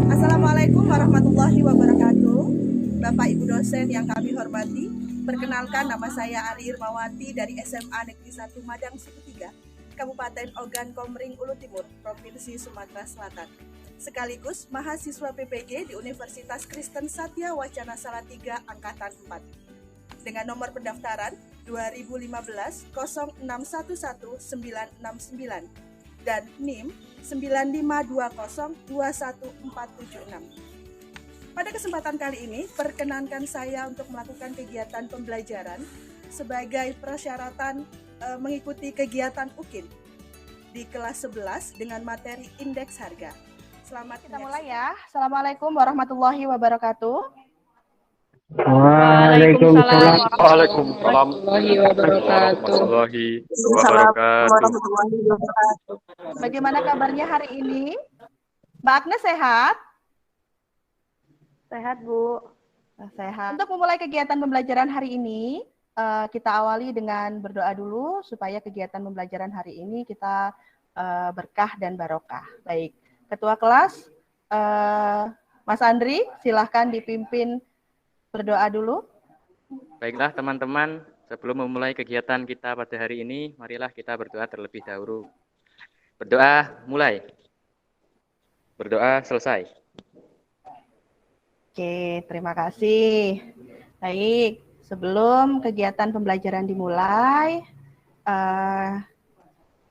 Assalamualaikum warahmatullahi wabarakatuh. Bapak Ibu dosen yang kami hormati, perkenalkan nama saya Ari Irmawati dari SMA Negeri 1 Madang Suku 3, Kabupaten Ogan Komering Ulu Timur, Provinsi Sumatera Selatan. Sekaligus mahasiswa PPG di Universitas Kristen Satya Wacana Salatiga Angkatan 4. Dengan nomor pendaftaran 2015 0611969 dan NIM 952021476. Pada kesempatan kali ini, perkenankan saya untuk melakukan kegiatan pembelajaran sebagai persyaratan mengikuti kegiatan UKIN di kelas 11 dengan materi indeks harga. Selamat kita mulai ya. Assalamualaikum warahmatullahi wabarakatuh. Waalaikumsalam warahmatullahi wabarakatuh. Bagaimana kabarnya hari ini? Mbak Agnes sehat? Sehat, Bu. Sehat. Untuk memulai kegiatan pembelajaran hari ini, kita awali dengan berdoa dulu supaya kegiatan pembelajaran hari ini kita berkah dan barokah. Baik, Ketua kelas, Mas Andri, silahkan dipimpin berdoa dulu. Baiklah teman-teman, sebelum memulai kegiatan kita pada hari ini, marilah kita berdoa terlebih dahulu. Berdoa mulai. Berdoa selesai. Oke, terima kasih. Baik, sebelum kegiatan pembelajaran dimulai,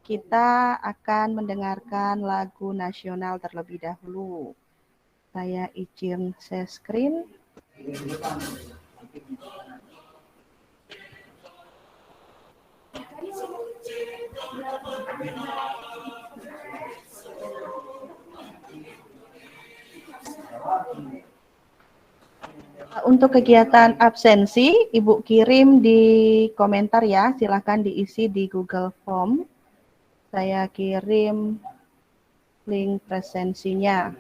kita akan mendengarkan lagu nasional terlebih dahulu. Saya izin share screen. Untuk kegiatan absensi, Ibu kirim di komentar ya, silahkan diisi di Google Form. Saya kirim link presensinya.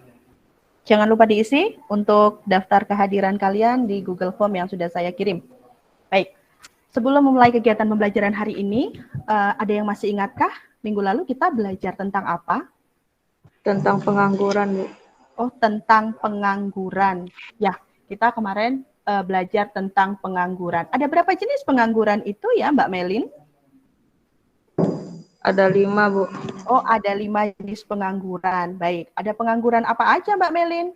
Jangan lupa diisi untuk daftar kehadiran kalian di Google Form yang sudah saya kirim. Baik, sebelum memulai kegiatan pembelajaran hari ini, ada yang masih ingatkah minggu lalu kita belajar tentang apa? Tentang pengangguran, Bu. Oh, tentang pengangguran. Ya, kita kemarin belajar tentang pengangguran. Ada berapa jenis pengangguran itu ya, Mbak Melin? Ada 5, Bu. Oh, ada 5 jenis pengangguran. Baik, ada pengangguran apa aja, Mbak Melin?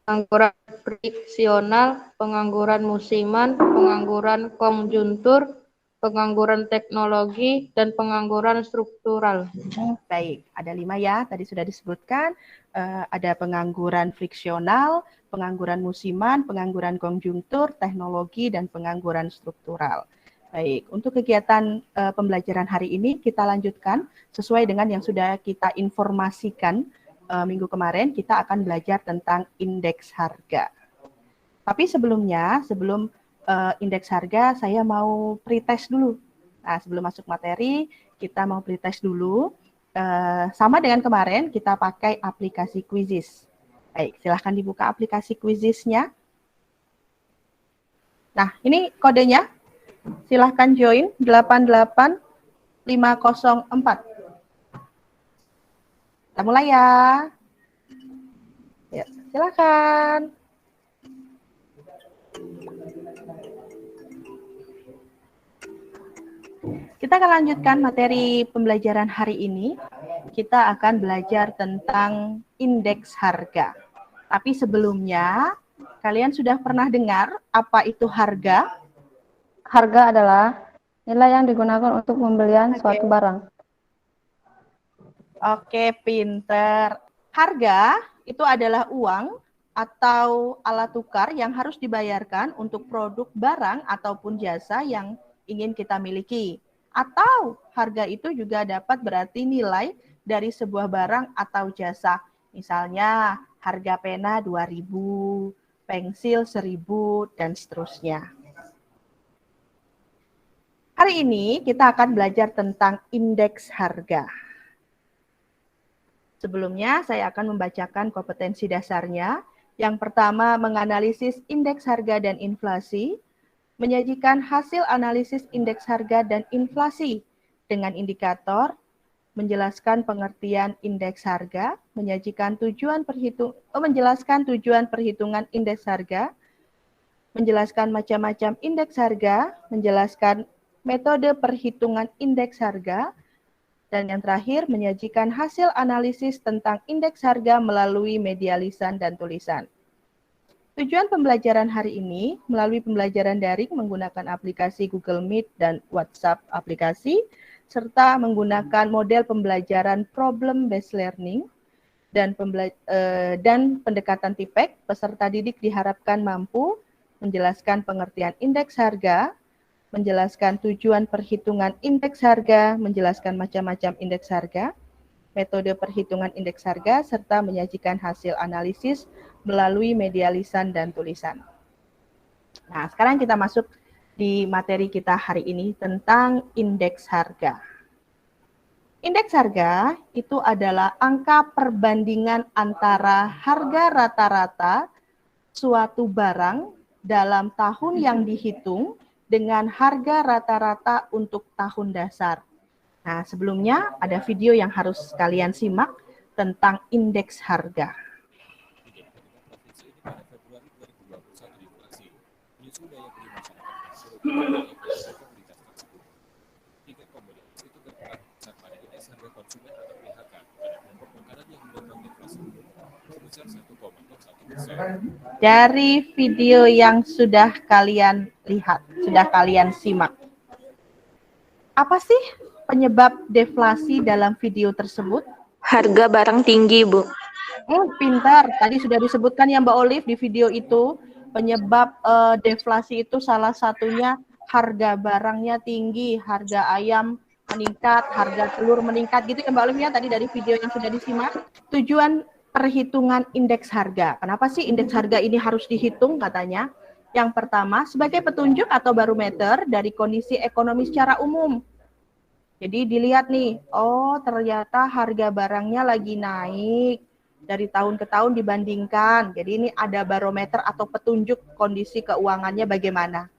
Pengangguran friksional, pengangguran musiman, pengangguran konjuntur, pengangguran teknologi, dan pengangguran struktural. Baik, ada 5 ya, tadi sudah disebutkan. Ada pengangguran friksional, pengangguran musiman, pengangguran konjuntur, teknologi, dan pengangguran struktural. Baik, untuk kegiatan pembelajaran hari ini kita lanjutkan sesuai dengan yang sudah kita informasikan minggu kemarin. Kita akan belajar tentang indeks harga. Tapi sebelumnya, sebelum indeks harga, saya mau pretest dulu. Nah, sebelum masuk materi, kita mau pretest dulu. Sama dengan kemarin, kita pakai aplikasi Quizizz. Baik, silahkan dibuka aplikasi Quizizz-nya. Nah, ini kodenya. Silahkan join 88504. Kita mulai ya. Ya, silahkan. Kita akan lanjutkan materi pembelajaran hari ini. Kita akan belajar tentang indeks harga. Tapi sebelumnya, kalian sudah pernah dengar apa itu harga? Harga adalah nilai yang digunakan untuk pembelian suatu barang. Oke, pinter. Harga itu adalah uang atau alat tukar yang harus dibayarkan untuk produk barang ataupun jasa yang ingin kita miliki. Atau harga itu juga dapat berarti nilai dari sebuah barang atau jasa. Misalnya harga pena 2.000, pensil 1.000, dan seterusnya. Hari ini kita akan belajar tentang indeks harga. Sebelumnya saya akan membacakan kompetensi dasarnya. Yang pertama, menganalisis indeks harga dan inflasi, menyajikan hasil analisis indeks harga dan inflasi dengan indikator, menjelaskan pengertian indeks harga, menyajikan menjelaskan tujuan perhitungan indeks harga, menjelaskan macam-macam indeks harga, menjelaskan metode perhitungan indeks harga, dan yang terakhir menyajikan hasil analisis tentang indeks harga melalui media lisan dan tulisan. Tujuan pembelajaran hari ini melalui pembelajaran daring menggunakan aplikasi Google Meet dan WhatsApp aplikasi, serta menggunakan model pembelajaran problem based learning dan pendekatan TIPEC. Peserta didik diharapkan mampu menjelaskan pengertian indeks harga, menjelaskan tujuan perhitungan indeks harga, menjelaskan macam-macam indeks harga, metode perhitungan indeks harga, serta menyajikan hasil analisis melalui media lisan dan tulisan. Nah, sekarang kita masuk di materi kita hari ini tentang indeks harga. Indeks harga itu adalah angka perbandingan antara harga rata-rata suatu barang dalam tahun yang dihitung dengan harga rata-rata untuk tahun dasar. Nah, sebelumnya ada video yang harus kalian simak tentang indeks harga. Dari video yang sudah kalian lihat, sudah kalian simak. Apa sih penyebab deflasi dalam video tersebut? Harga barang tinggi, Bu. Pintar. Tadi sudah disebutkan ya Mbak Olive di video itu. Penyebab deflasi itu salah satunya harga barangnya tinggi, harga ayam meningkat, harga telur meningkat gitu ya Mbak Olive ya, tadi dari video yang sudah disimak. Tujuan perhitungan indeks harga. Kenapa sih indeks harga ini harus dihitung katanya? Yang pertama, sebagai petunjuk atau barometer dari kondisi ekonomi secara umum. Jadi dilihat nih, oh ternyata harga barangnya lagi naik dari tahun ke tahun dibandingkan. Jadi ini ada barometer atau petunjuk kondisi keuangannya bagaimana.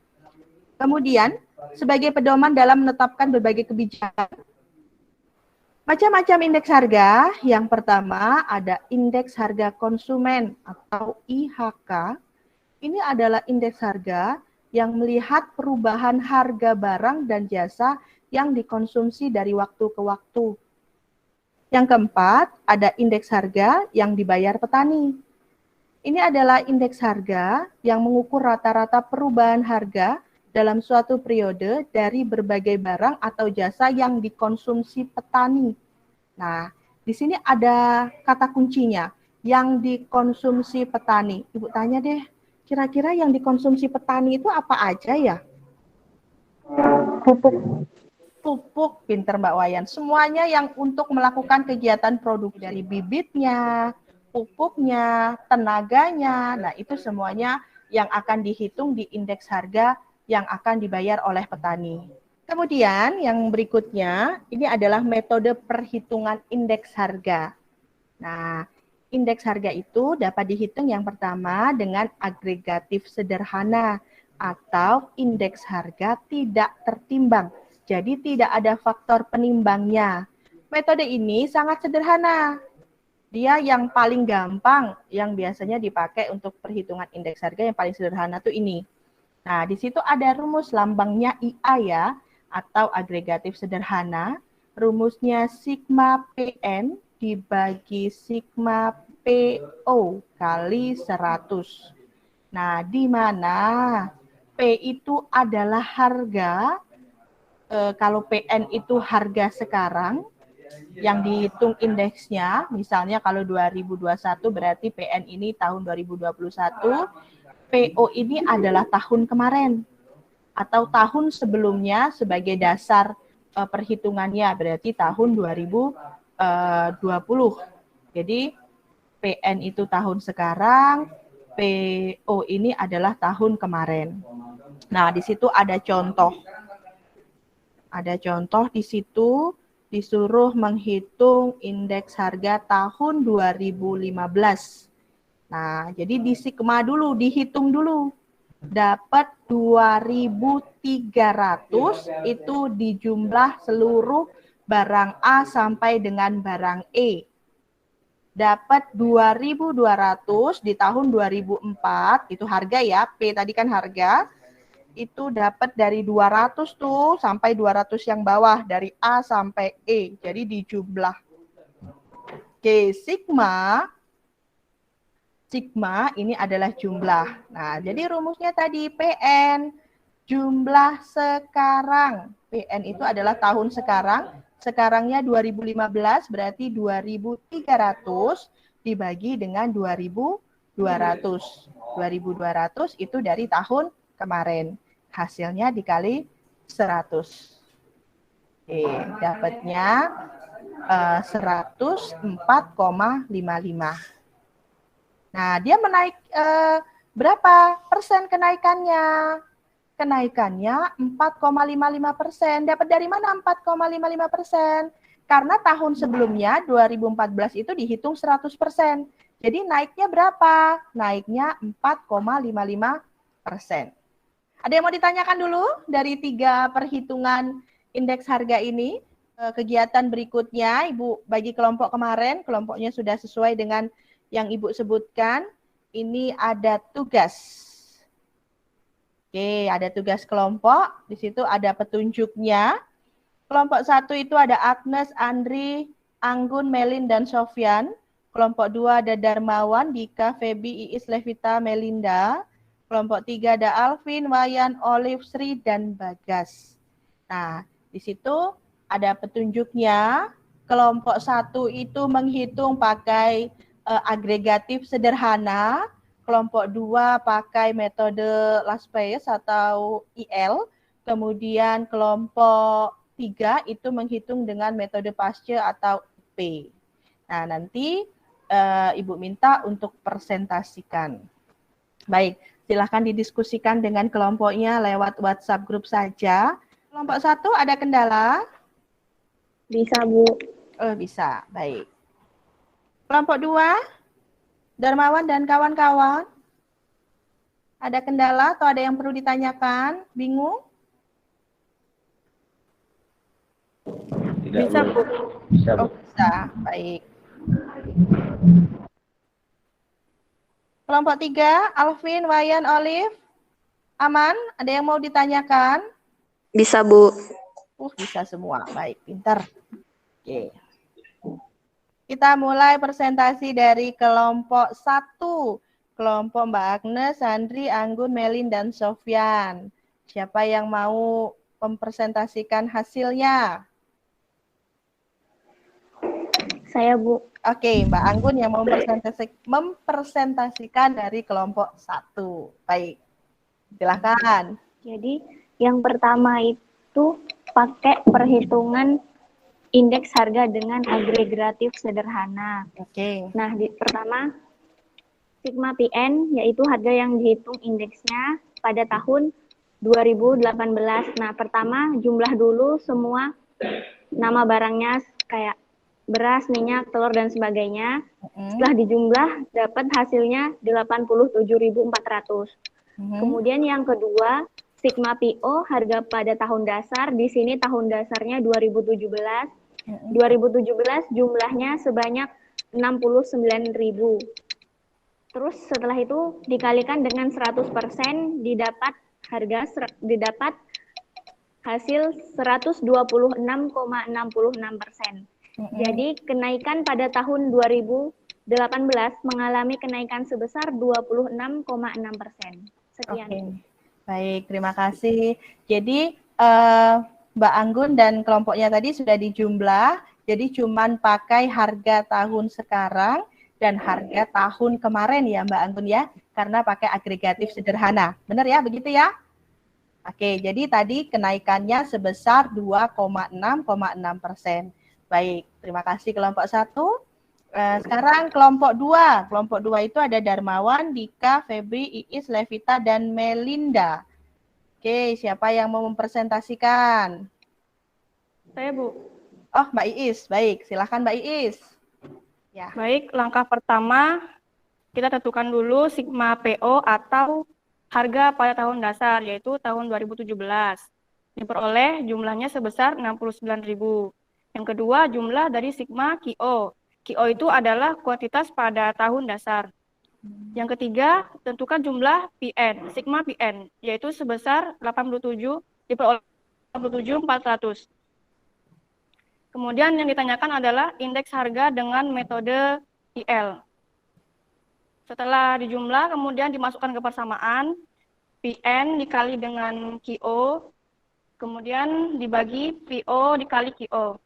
Kemudian, sebagai pedoman dalam menetapkan berbagai kebijakan. Macam-macam indeks harga. Yang pertama ada indeks harga konsumen atau IHK. Ini adalah indeks harga yang melihat perubahan harga barang dan jasa yang dikonsumsi dari waktu ke waktu. Yang keempat, ada indeks harga yang dibayar petani. Ini adalah indeks harga yang mengukur rata-rata perubahan harga dalam suatu periode dari berbagai barang atau jasa yang dikonsumsi petani. Nah, di sini ada kata kuncinya, yang dikonsumsi petani. Ibu tanya deh, kira-kira yang dikonsumsi petani itu apa aja ya? Pupuk, pinter Mbak Wayan. Semuanya yang untuk melakukan kegiatan produk dari bibitnya, pupuknya, tenaganya. Nah, itu semuanya yang akan dihitung di indeks harga yang akan dibayar oleh petani. Kemudian yang berikutnya, ini adalah metode perhitungan indeks harga. Nah, indeks harga itu dapat dihitung yang pertama dengan agregatif sederhana atau indeks harga tidak tertimbang. Jadi tidak ada faktor penimbangnya. Metode ini sangat sederhana. Dia yang paling gampang, yang biasanya dipakai untuk perhitungan indeks harga yang paling sederhana tuh ini. Nah, di situ ada rumus lambangnya IA ya, atau agregatif sederhana. Rumusnya sigma PN dibagi sigma PO kali 100. Nah, di mana P itu adalah harga, kalau PN itu harga sekarang, yang dihitung indeksnya, misalnya kalau 2021 berarti PN ini tahun 2021, PO ini adalah tahun kemarin atau tahun sebelumnya sebagai dasar perhitungannya, berarti tahun 2020. Jadi PN itu tahun sekarang, PO ini adalah tahun kemarin. Nah, di situ ada contoh. Ada contoh di situ disuruh menghitung indeks harga tahun 2015. Nah, jadi di sigma dulu, dihitung dulu. Dapat 2.300 itu di jumlah seluruh barang A sampai dengan barang E. Dapat 2.200 di tahun 2004, itu harga ya, P tadi kan harga, itu dapat dari 200 tuh sampai 200 yang bawah, dari A sampai E, jadi di jumlah. Oke, sigma ini adalah jumlah. Nah, jadi rumusnya tadi PN, jumlah sekarang. PN itu adalah tahun sekarang. Sekarangnya 2015 berarti 2.300 dibagi dengan 2.200. 2.200 itu dari tahun kemarin. Hasilnya dikali 100. Oke, dapatnya 104,55. Nah, dia menaik berapa persen kenaikannya? Kenaikannya 4,55%. Dapat dari mana 4,55%? Karena tahun sebelumnya 2014 itu dihitung 100%. Jadi naiknya berapa? Naiknya 4,55%. Ada yang mau ditanyakan dulu dari 3 perhitungan indeks harga ini? Kegiatan berikutnya, Ibu bagi kelompok kemarin, kelompoknya sudah sesuai dengan yang Ibu sebutkan. Ini ada tugas. Oke, ada tugas kelompok. Di situ ada petunjuknya. Kelompok 1 itu ada Agnes, Andri, Anggun, Melin, dan Sofyan. Kelompok 2 ada Darmawan, Dika, Febi, Iis, Levita, Melinda. Kelompok 3 ada Alvin, Wayan, Olive, Sri, dan Bagas. Nah, di situ ada petunjuknya. Kelompok 1 itu menghitung pakai agregatif sederhana. Kelompok 2 pakai metode Laspeyes atau IL. Kemudian kelompok 3 itu menghitung dengan metode Pasche atau IP. Nah, nanti Ibu minta untuk presentasikan. Baik, silahkan didiskusikan dengan kelompoknya lewat WhatsApp grup saja. Kelompok 1 ada kendala? Bisa, Bu. Oh, bisa. Baik. Kelompok 2? Darmawan dan kawan-kawan, ada kendala atau ada yang perlu ditanyakan? Bingung? Tidak, Bisa, Bu? Bisa, Bu. Oh, bisa. Baik. Kelompok 3, Alvin, Wayan, Olive, aman? Ada yang mau ditanyakan? Bisa, Bu. Bisa semua. Baik, pintar. Oke. Kita mulai presentasi dari kelompok 1. Kelompok Mbak Agnes, Andri, Anggun, Melin, dan Sofyan. Siapa yang mau mempresentasikan hasilnya? Saya, Bu. Oke, Mbak Anggun yang mau mempresentasikan dari kelompok 1. Baik, silakan. Jadi, yang pertama itu pakai perhitungan indeks harga dengan agregatif sederhana. Oke. Nah, pertama, sigma PN, yaitu harga yang dihitung indeksnya pada tahun 2018. Nah, pertama jumlah dulu semua nama barangnya kayak beras, minyak, telur, dan sebagainya. Setelah dijumlah, dapat hasilnya 87.400. Kemudian yang kedua, sigma PO, harga pada tahun dasar. Di sini tahun dasarnya 2017. 2017 jumlahnya sebanyak 69.000. Terus setelah itu dikalikan dengan 100%, didapat hasil 126,66%. Jadi kenaikan pada tahun 2018 mengalami kenaikan sebesar 26,6%. Sekian. Oke. Baik, terima kasih. Jadi Mbak Anggun dan kelompoknya tadi sudah dijumlah. Jadi cuman pakai harga tahun sekarang dan harga tahun kemarin ya Mbak Anggun ya, karena pakai agregatif sederhana. Benar ya, begitu ya? Oke, jadi tadi kenaikannya sebesar 2,6,6%. Baik, terima kasih kelompok 1. Sekarang kelompok 2. Kelompok 2 itu ada Darmawan, Dika, Febri, Iis, Levita, dan Melinda. Oke, siapa yang mau mempresentasikan? Saya, Bu. Oh, Mbak Iis. Baik, silahkan Mbak Iis. Ya. Baik, langkah pertama kita tentukan dulu sigma PO atau harga pada tahun dasar, yaitu tahun 2017. Diperoleh jumlahnya sebesar 69.000. Yang kedua, jumlah dari sigma QO. QO itu adalah kuantitas pada tahun dasar. Yang ketiga, tentukan jumlah PN, sigma PN, yaitu sebesar 87, diperoleh 87.400. Kemudian yang ditanyakan adalah indeks harga dengan metode IL. Setelah dijumlah, kemudian dimasukkan ke persamaan, PN dikali dengan QO, kemudian dibagi PO dikali QO.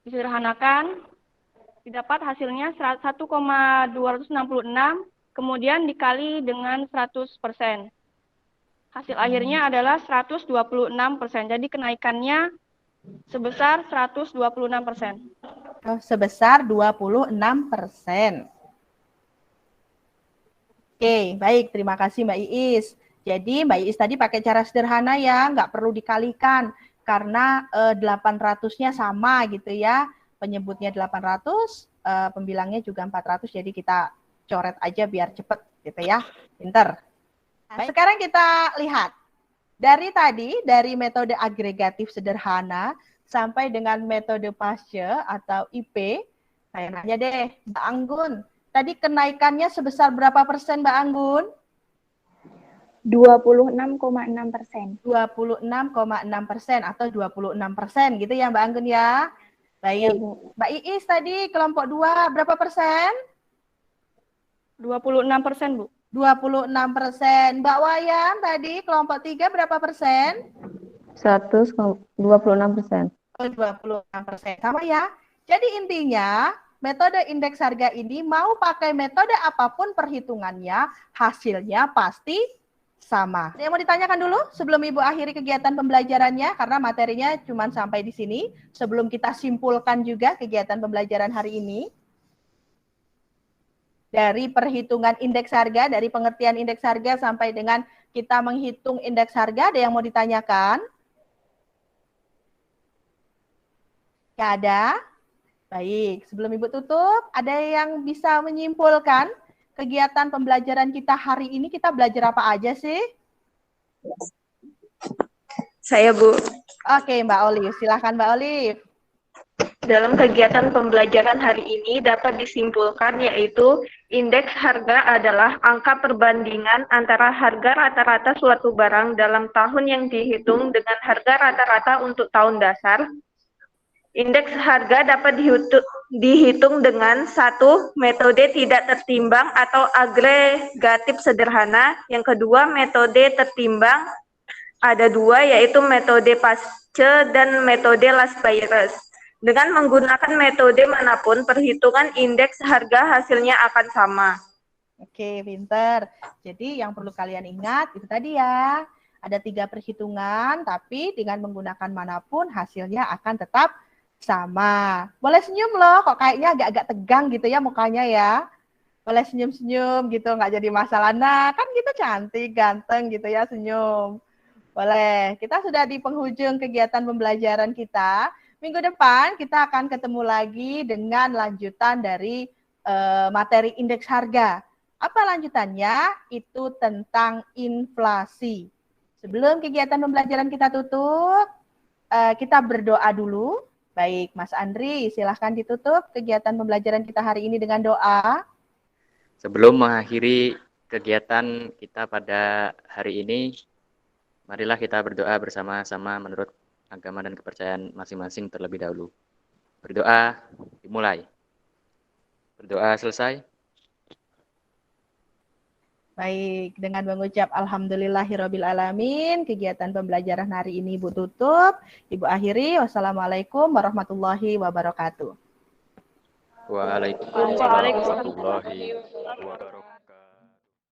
Disederhanakan, didapat hasilnya 1,266, kemudian dikali dengan 100%. Hasil akhirnya adalah 126%, jadi kenaikannya sebesar 126%. Oh, sebesar 26%. Oke, baik. Terima kasih Mbak Iis. Jadi Mbak Iis tadi pakai cara sederhana ya, nggak perlu dikalikan. Karena 800-nya sama gitu ya. Penyebutnya 800, pembilangnya juga 400, jadi kita coret aja biar cepet gitu ya. Pinter. Nah, sekarang kita lihat. Dari metode agregatif sederhana sampai dengan metode Pasche atau IP, saya nanya deh, Mbak Anggun, tadi kenaikannya sebesar berapa persen, Mbak Anggun? 26,6%. 26,6% atau 26% gitu ya, Mbak Anggun ya? Baik. Mbak Iis tadi kelompok 2 berapa persen? 26%, Bu. 26%. Mbak Wayan tadi kelompok 3 berapa persen? 126%. Oh, 26%. Sama ya. Jadi intinya metode indeks harga ini mau pakai metode apapun perhitungannya, hasilnya pasti sama. Ada yang mau ditanyakan dulu sebelum Ibu akhiri kegiatan pembelajarannya, karena materinya cuma sampai di sini. Sebelum kita simpulkan juga kegiatan pembelajaran hari ini. Dari perhitungan indeks harga, dari pengertian indeks harga sampai dengan kita menghitung indeks harga, ada yang mau ditanyakan? Nggak ada? Baik, sebelum Ibu tutup, ada yang bisa menyimpulkan kegiatan pembelajaran kita hari ini, kita belajar apa aja sih? Saya, Bu. Oke, Mbak Olive. Silahkan Mbak Olive. Dalam kegiatan pembelajaran hari ini dapat disimpulkan yaitu indeks harga adalah angka perbandingan antara harga rata-rata suatu barang dalam tahun yang dihitung dengan harga rata-rata untuk tahun dasar. Indeks harga dapat dihitung dengan 1. Metode tidak tertimbang atau agregatif sederhana. Yang kedua, metode tertimbang. Ada 2, yaitu metode Pasche dan metode Las-Bayres. Dengan menggunakan metode manapun, perhitungan indeks harga hasilnya akan sama. Oke, pinter. Jadi yang perlu kalian ingat itu tadi ya. Ada 3 perhitungan, tapi dengan menggunakan manapun hasilnya akan tetap sama. Boleh senyum loh, kok kayaknya agak-agak tegang gitu ya mukanya ya. Boleh senyum-senyum gitu, nggak jadi masalah. Nah, kan gitu cantik, ganteng gitu ya senyum. Boleh. Kita sudah di penghujung kegiatan pembelajaran kita. Minggu depan kita akan ketemu lagi dengan lanjutan dari materi indeks harga. Apa lanjutannya? Itu tentang inflasi. Sebelum kegiatan pembelajaran kita tutup, kita berdoa dulu. Baik, Mas Andri, silahkan ditutup kegiatan pembelajaran kita hari ini dengan doa. Sebelum mengakhiri kegiatan kita pada hari ini, marilah kita berdoa bersama-sama menurut agama dan kepercayaan masing-masing terlebih dahulu. Berdoa dimulai. Berdoa selesai. Baik, dengan mengucap alhamdulillahirabbil alamin, kegiatan pembelajaran hari ini Ibu tutup. Ibu akhiri. Wassalamualaikum warahmatullahi wabarakatuh. Waalaikumsalam warahmatullahi wabarakatuh.